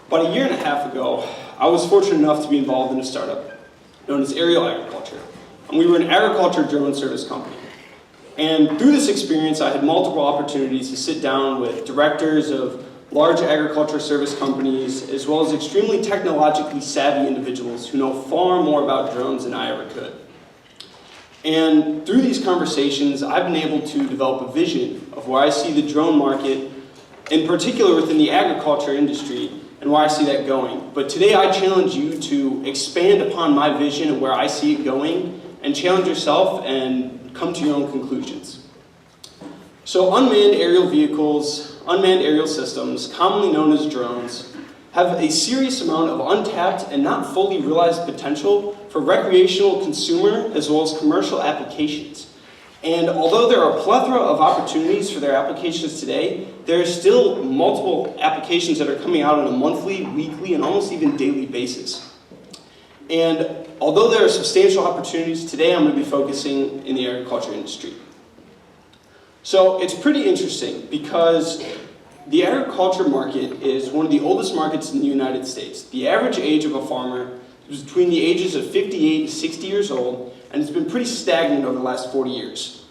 About a year and a half ago, I was fortunate enough to be involved in a startup known as Aerial Agriculture. And we were an agriculture drone service company. And through this experience, I had multiple opportunities to sit down with directors of large agriculture service companies, as well as extremely technologically savvy individuals who know far more about drones than I ever could. And through these conversations, I've been able to develop a vision of where I see the drone market, in particular within the agriculture industry, and where I see that going. But today I challenge you to expand upon my vision of where I see it going, and challenge yourself and come to your own conclusions. So unmanned aerial vehicles, unmanned aerial systems, commonly known as drones, have a serious amount of untapped and not fully realized potential for recreational, consumer, as well as commercial applications. And although there are a plethora of opportunities for their applications today, there are still multiple applications that are coming out on a monthly, weekly, and almost even daily basis. And although there are substantial opportunities, today I'm going to be focusing in the agriculture industry. So it's pretty interesting because the agriculture market is one of the oldest markets in the United States. The average age of a farmer is between the ages of 58 to 60 years old, and it's been pretty stagnant over the last 40 years.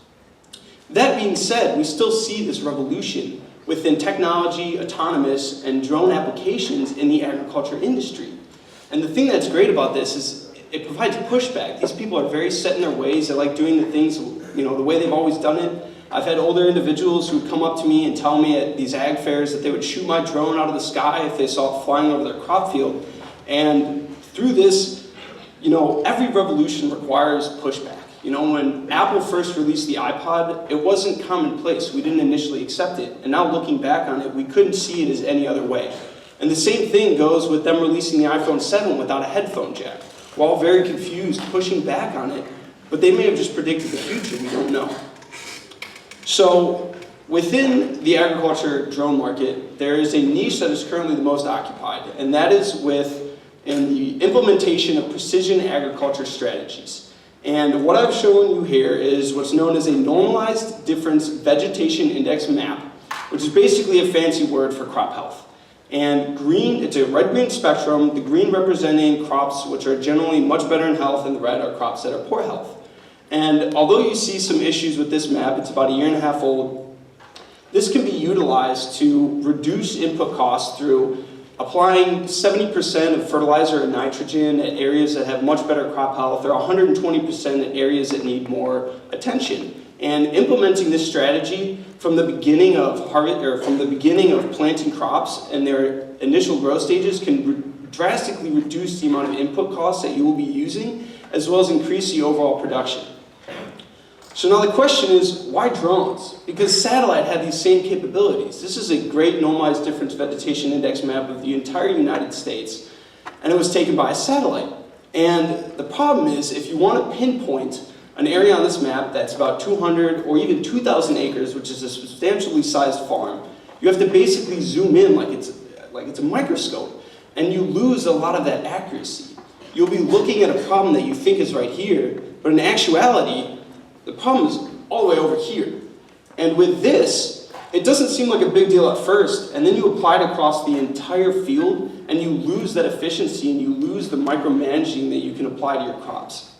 That being said, we still see this revolution within technology, autonomous, and drone applications in the agriculture industry. And the thing that's great about this is it provides pushback. These people are very set in their ways. They like doing the things, the way they've always done it. I've had older individuals who would come up to me and tell me at these ag fairs that they would shoot my drone out of the sky if they saw it flying over their crop field. And through this, every revolution requires pushback. When Apple first released the iPod, it wasn't commonplace. We didn't initially accept it. And now looking back on it, we couldn't see it as any other way. And the same thing goes with them releasing the iPhone 7 without a headphone jack. We're all very confused, pushing back on it, but they may have just predicted the future, we don't know. So within the agriculture drone market, there is a niche that is currently the most occupied, and that is in the implementation of precision agriculture strategies. And what I've shown you here is what's known as a normalized difference vegetation index map, which is basically a fancy word for crop health. And green, it's a red-green spectrum, the green representing crops which are generally much better in health, and the red are crops that are poor health. And although you see some issues with this map, it's about a year and a half old, this can be utilized to reduce input costs through applying 70% of fertilizer and nitrogen at areas that have much better crop health, or 120% at areas that need more attention. And implementing this strategy from the beginning of planting crops and their initial growth stages can drastically reduce the amount of input costs that you will be using, as well as increase the overall production. So now the question is, why drones? Because satellite had these same capabilities. This is a great normalized difference vegetation index map of the entire United States, and it was taken by a satellite. And the problem is, if you want to pinpoint an area on this map that's about 200 or even 2,000 acres, which is a substantially sized farm, you have to basically zoom in like it's a microscope, and you lose a lot of that accuracy. You'll be looking at a problem that you think is right here, but in actuality, the problem is all the way over here. And with this, it doesn't seem like a big deal at first, and then you apply it across the entire field, and you lose that efficiency, and you lose the micromanaging that you can apply to your crops.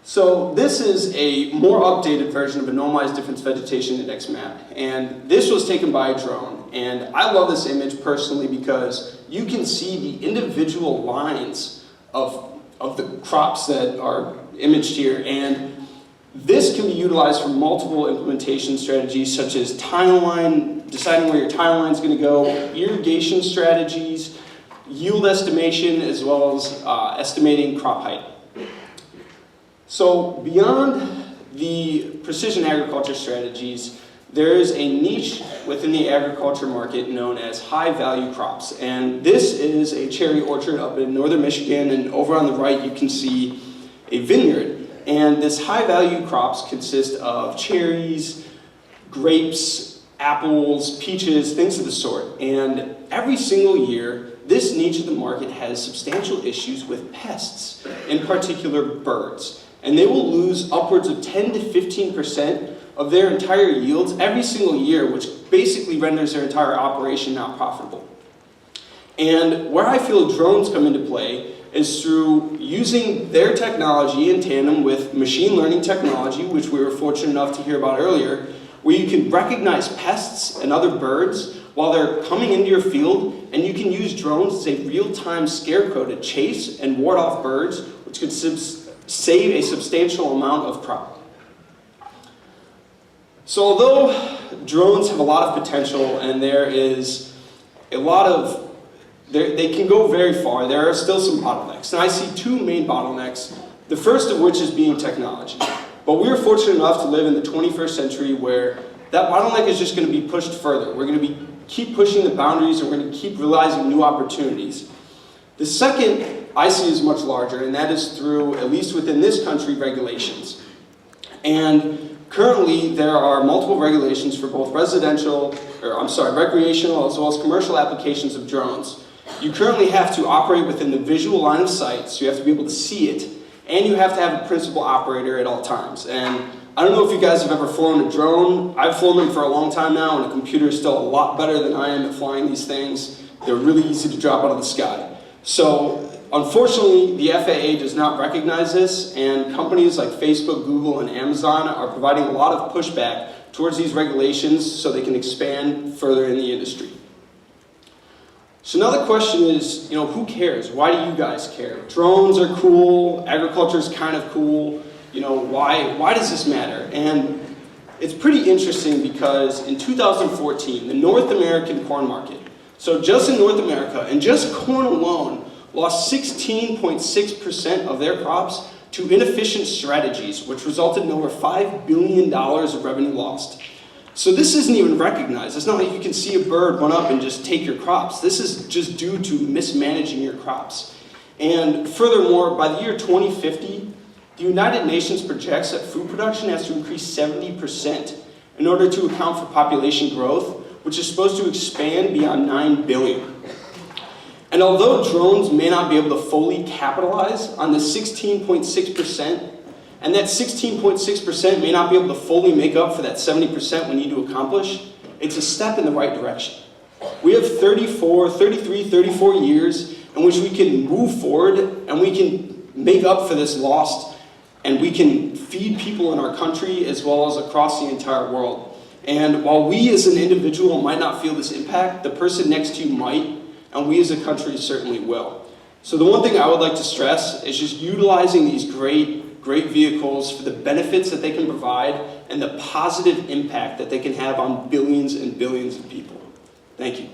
So this is a more updated version of a normalized difference vegetation index map, and this was taken by a drone. And I love this image personally because you can see the individual lines of the crops that are imaged here, and this can be utilized for multiple implementation strategies such as tile line, deciding where your tile line is going to go, irrigation strategies, yield estimation, as well as estimating crop height. So beyond the precision agriculture strategies, there is a niche within the agriculture market known as high-value crops. And this is a cherry orchard up in northern Michigan, and over on the right you can see a vineyard. And this high-value crops consist of cherries, grapes, apples, peaches, things of the sort. And every single year, this niche of the market has substantial issues with pests, in particular birds. And they will lose upwards of 10 to 15% of their entire yields every single year, which basically renders their entire operation not profitable. And where I feel drones come into play is through using their technology in tandem with machine learning technology, which we were fortunate enough to hear about earlier, where you can recognize pests and other birds while they're coming into your field, and you can use drones as a real-time scarecrow to chase and ward off birds, which could save a substantial amount of crop. So although drones have a lot of potential and there is a lot of they can go very far, there are still some bottlenecks. And I see two main bottlenecks, the first of which is being technology. But we are fortunate enough to live in the 21st century where that bottleneck is just going to be pushed further. We're going to keep pushing the boundaries, and we're going to keep realizing new opportunities. The second I see is much larger, and that is through, at least within this country, regulations. And currently, there are multiple regulations for both recreational as well as commercial applications of drones. You currently have to operate within the visual line of sight, so you have to be able to see it, and you have to have a principal operator at all times. And I don't know if you guys have ever flown a drone. I've flown them for a long time now, and a computer is still a lot better than I am at flying these things. They're really easy to drop out of the sky. So unfortunately, the FAA does not recognize this, and companies like Facebook, Google, and Amazon are providing a lot of pushback towards these regulations so they can expand further in the industry. So now the question is, who cares? Why do you guys care? Drones are cool, agriculture is kind of cool, why does this matter? And it's pretty interesting because in 2014, the North American corn market, so just in North America, and just corn alone, lost 16.6% of their crops to inefficient strategies, which resulted in over $5 billion of revenue lost. So this isn't even recognized. It's not like you can see a bird run up and just take your crops. This is just due to mismanaging your crops. And furthermore, by the year 2050, the United Nations projects that food production has to increase 70% in order to account for population growth, which is supposed to expand beyond 9 billion. And although drones may not be able to fully capitalize on the 16.6%, and that 16.6% may not be able to fully make up for that 70% we need to accomplish, it's a step in the right direction. We have 34 years in which we can move forward and we can make up for this lost, and we can feed people in our country as well as across the entire world. And while we as an individual might not feel this impact, the person next to you might, and we as a country certainly will. So the one thing I would like to stress is just utilizing these great vehicles for the benefits that they can provide and the positive impact that they can have on billions and billions of people. Thank you.